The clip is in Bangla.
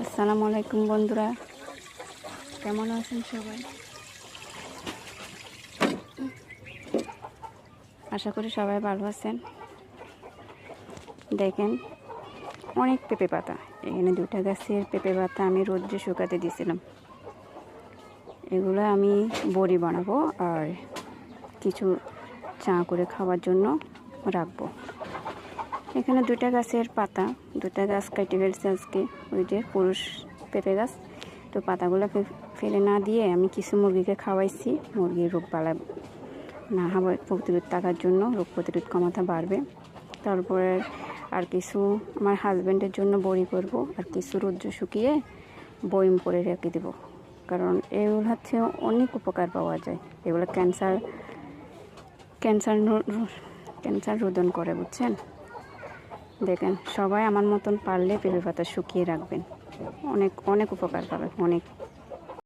আসসালামু আলাইকুম বন্ধুরা, কেমন আছেন সবাই? আশা করি সবাই ভালো আছেন। দেখেন, অনেক পেঁপে পাতা। এখানে 2টা গাছের পেঁপে পাতা আমি রোদ্রে শুকাতে দিয়েছিলাম। এগুলো আমি বড়ি বানাবো আর কিছু চা করে খাওয়ার জন্য রাখবো। এখানে 2টা গাছের পাতা, 2টা গাছ কেটে ফেলছে আজকে, ওই যে পুরুষ পেঁপে গাছ। তো পাতাগুলো ফেলে না দিয়ে আমি কিছু মুরগিকে খাওয়াইছি। মুরগির রোগ বালা না হওয়ার প্রতিরোধ থাকার জন্য, রোগ প্রতিরোধ ক্ষমতা বাড়বে। তারপরে আর কিছু আমার হাজব্যান্ডের জন্য বড়ি করব, আর কিছু রৌদ্র শুকিয়ে বয়ম করে রেখে দেবো। কারণ এগুলো হচ্ছে অনেক উপকার পাওয়া যায়। এগুলো ক্যান্সার রোধন করে, বুঝছেন? দেখেন, সবাই আমার মতন পারলে পেঁপে পাতা শুকিয়ে রাখবেন, অনেক অনেক উপকার পাবেন, অনেক।